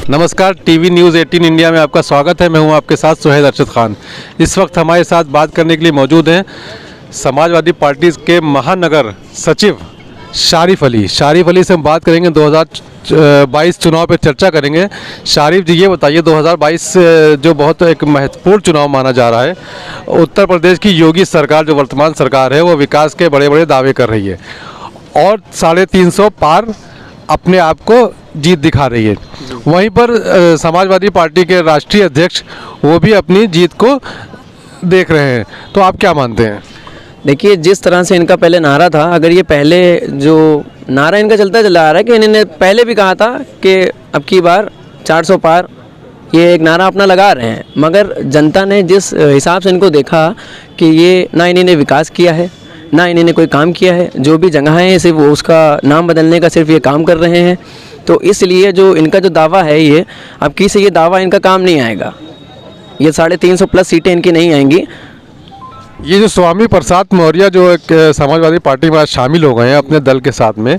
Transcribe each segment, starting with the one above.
नमस्कार, TV news 18 India में आपका स्वागत है। मैं हूं आपके साथ सुहेल अरशद खान। इस वक्त हमारे साथ बात करने के लिए मौजूद हैं समाजवादी पार्टी के महानगर सचिव शारिफ अली। शारिफ अली से हम बात करेंगे 2022 चुनाव पर चर्चा करेंगे। शारिफ जी, ये बताइए 2022 जो बहुत एक महत्वपूर्ण चुनाव माना जा रहा है, उत्तर प्रदेश की योगी सरकार जो वर्तमान सरकार है वो विकास के बड़े बड़े दावे कर रही है और 350 पार अपने आप को जीत दिखा रही है। वहीं पर समाजवादी पार्टी के राष्ट्रीय अध्यक्ष वो भी अपनी जीत को देख रहे हैं। तो आप क्या मानते हैं? देखिए, जिस तरह से इनका पहले नारा था, अगर ये पहले जो नारा इनका चलता चला आ रहा है कि इन्होंने पहले भी कहा था कि अब की बार 400 पार, ये एक नारा अपना लगा रहे हैं, मगर जनता ने जिस हिसाब से इनको देखा कि ये ना इन्होंने विकास किया है ना इन्होंने कोई काम किया है, जो भी जगह है सिर्फ वो उसका नाम बदलने का सिर्फ ये काम कर रहे हैं, तो इसलिए जो इनका जो दावा है ये अब की से ये दावा इनका काम नहीं आएगा। ये 350 प्लस सीटें इनकी नहीं आएंगी। ये जो स्वामी प्रसाद मौर्य जो एक समाजवादी पार्टी में आज शामिल हो गए हैं अपने दल के साथ में,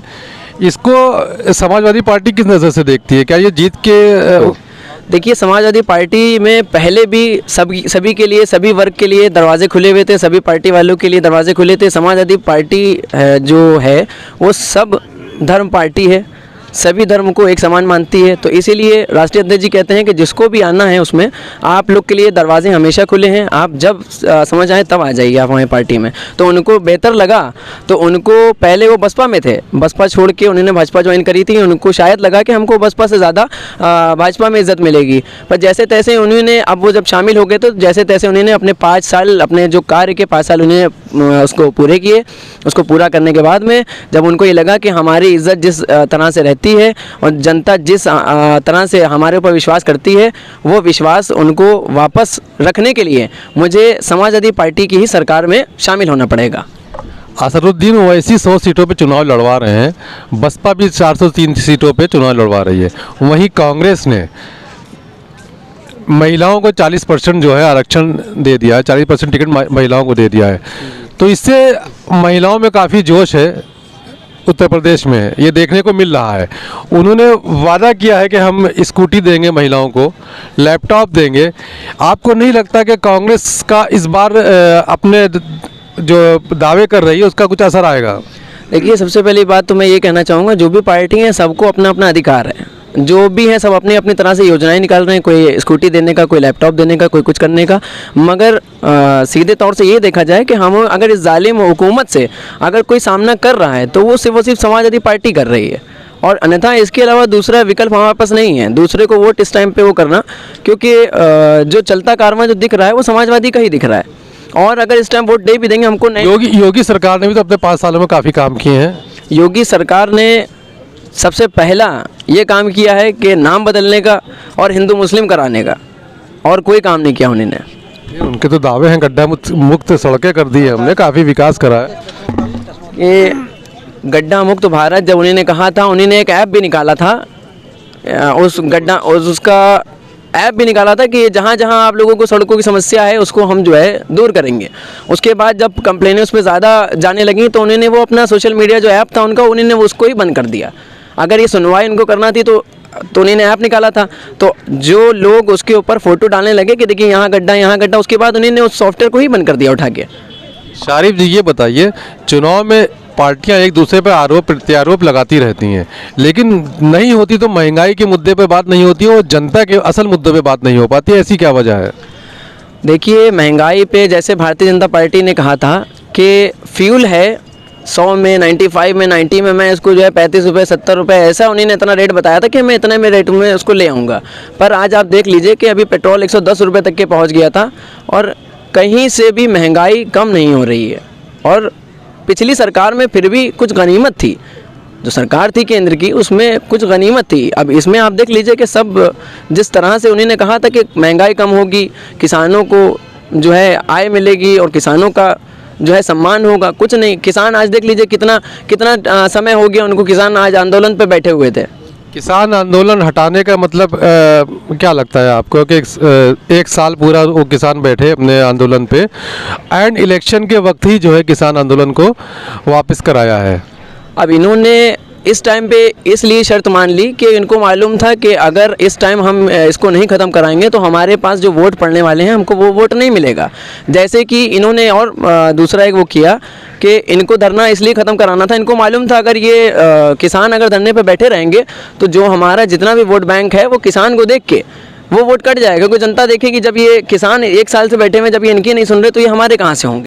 इसको समाजवादी पार्टी किस नज़र से देखती है? क्या ये जीत के देखिए, समाजवादी पार्टी में पहले भी सभी के लिए, सभी वर्ग के लिए दरवाजे खुले हुए थे, सभी पार्टी वालों के लिए दरवाजे खुले थे। समाजवादी पार्टी जो है वो सब धर्म पार्टी है, सभी धर्म को एक समान मानती है, तो इसीलिए राष्ट्रीय अध्यक्ष जी कहते हैं कि जिसको भी आना है उसमें आप लोग के लिए दरवाजे हमेशा खुले हैं, आप जब समझ आए तब आ जाइए आप हमारी पार्टी में। तो उनको बेहतर लगा, तो उनको पहले वो बसपा में थे, बसपा छोड़ के उन्होंने भाजपा ज्वाइन करी थी। उनको शायद लगा कि हमको बसपा से ज़्यादा भाजपा में इज्जत मिलेगी, पर जैसे तैसे उन्होंने, अब वो जब शामिल हो गए तो जैसे तैसे उन्होंने अपने 5 साल, अपने जो कार्य के 5 साल उन्होंने उसको पूरे किए। उसको पूरा करने के बाद में जब उनको ये लगा कि हमारी इज्जत जिस तरह से रहती है और जनता जिस तरह से हमारे ऊपर विश्वास करती है, वो विश्वास उनको वापस रखने के लिए मुझे समाजवादी पार्टी की ही सरकार में शामिल होना पड़ेगा। असरुद्दीन ओवैसी 100 सीटों पे चुनाव लड़वा रहे हैं, बसपा भी 403 सीटों पे चुनाव लड़वा रही है। वहीं कांग्रेस ने महिलाओं को 40% जो है आरक्षण दे दिया है, 40% टिकट महिलाओं को दे दिया है। तो इससे महिलाओं में काफ़ी जोश है उत्तर प्रदेश में, ये देखने को मिल रहा है। उन्होंने वादा किया है कि हम स्कूटी देंगे महिलाओं को, लैपटॉप देंगे। आपको नहीं लगता कि कांग्रेस का इस बार अपने जो दावे कर रही है उसका कुछ असर आएगा? देखिए, सबसे पहली बात तो मैं ये कहना चाहूँगा, जो भी पार्टी है सबको अपना अपना अधिकार है, जो भी है सब अपनी अपनी तरह से योजनाएं निकाल रहे हैं, कोई स्कूटी देने का, कोई लैपटॉप देने का, कोई कुछ करने का। मगर सीधे तौर से ये देखा जाए कि हम अगर इस जालिम हुकूमत से अगर कोई सामना कर रहा है तो वो सिर्फ समाजवादी पार्टी कर रही है, और अन्यथा इसके अलावा दूसरा विकल्प हमारे पास नहीं है दूसरे को वोट इस टाइम पे वो करना, क्योंकि जो चलता कारवां जो दिख रहा है वो समाजवादी का ही दिख रहा है। और अगर इस टाइम वोट दे भी देंगे हमको नहीं। योगी सरकार ने भी तो अपने 5 सालों में काफ़ी काम किए हैं। योगी सरकार ने सबसे पहला ये काम किया है कि नाम बदलने का और हिंदू मुस्लिम कराने का, और कोई काम नहीं किया उन्होंने। उनके तो दावे हैं गड्ढा मुक्त सड़कें कर दी है हमने, काफ़ी विकास करा है। ये गड्ढा मुक्त भारत जब उन्होंने कहा था, उन्होंने एक ऐप भी निकाला था, उसका ऐप भी निकाला था कि जहाँ जहाँ आप लोगों को सड़कों की समस्या है उसको हम जो है दूर करेंगे। उसके बाद जब कंप्लेनें उस पर ज़्यादा जाने लगी तो उन्होंने वो अपना सोशल मीडिया जो ऐप था उनका, उन्होंने उसको ही बंद कर दिया। अगर ये सुनवाई उनको करना थी तो उन्होंने ऐप निकाला था, तो जो लोग उसके ऊपर फ़ोटो डालने लगे कि देखिए यहाँ गड्ढा, उसके बाद उन्होंने उस सॉफ्टवेयर को ही बंद कर दिया उठा के। शारिफ जी, ये बताइए, चुनाव में पार्टियां एक दूसरे पर आरोप प्रत्यारोप लगाती रहती हैं, लेकिन नहीं होती तो महंगाई के मुद्दे पे बात नहीं होती है और जनता के असल मुद्दों पे बात नहीं हो पाती, ऐसी क्या वजह है? देखिए, महंगाई पे जैसे भारतीय जनता पार्टी ने कहा था कि फ्यूल है 100 में, 95 में, 90 में मैं इसको जो है 35 रुपये 70 रुपये, ऐसा उन्होंने इतना रेट बताया था कि मैं इतने में रेट में उसको ले आऊँगा। पर आज आप देख लीजिए कि अभी पेट्रोल 110 रुपये तक के पहुँच गया था और कहीं से भी महंगाई कम नहीं हो रही है। और पिछली सरकार में फिर भी कुछ गनीमत थी, जो सरकार थी केंद्र की उसमें कुछ गनीमत थी। अब इसमें आप देख लीजिए कि सब जिस तरह से उन्होंने कहा था कि महंगाई कम होगी, किसानों को जो है आय मिलेगी और किसानों का जो है सम्मान होगा, कुछ नहीं। किसान आज देख लीजिए कितना समय हो गया उनको, किसान आज आंदोलन पे बैठे हुए थे। किसान आंदोलन हटाने का मतलब क्या लगता है आपको कि एक साल पूरा वो किसान बैठे अपने आंदोलन पे, एंड इलेक्शन के वक्त ही जो है किसान आंदोलन को वापस कराया है? अब इन्होंने इस टाइम पे इसलिए शर्त मान ली कि इनको मालूम था कि अगर इस टाइम हम इसको नहीं ख़त्म कराएंगे तो हमारे पास जो वोट पड़ने वाले हैं हमको वो वोट नहीं मिलेगा। जैसे कि इन्होंने और दूसरा एक वो किया कि इनको धरना इसलिए ख़त्म कराना था, इनको मालूम था अगर ये किसान अगर धरने पे बैठे रहेंगे तो जो हमारा जितना भी वोट बैंक है वो किसान को देख के वो वोट कट जाएगा। क्योंकि जनता देखेगी जब ये किसान 1 साल से बैठे हुए, जब ये इनकी नहीं सुन रहे तो ये हमारे कहाँ से होंगे।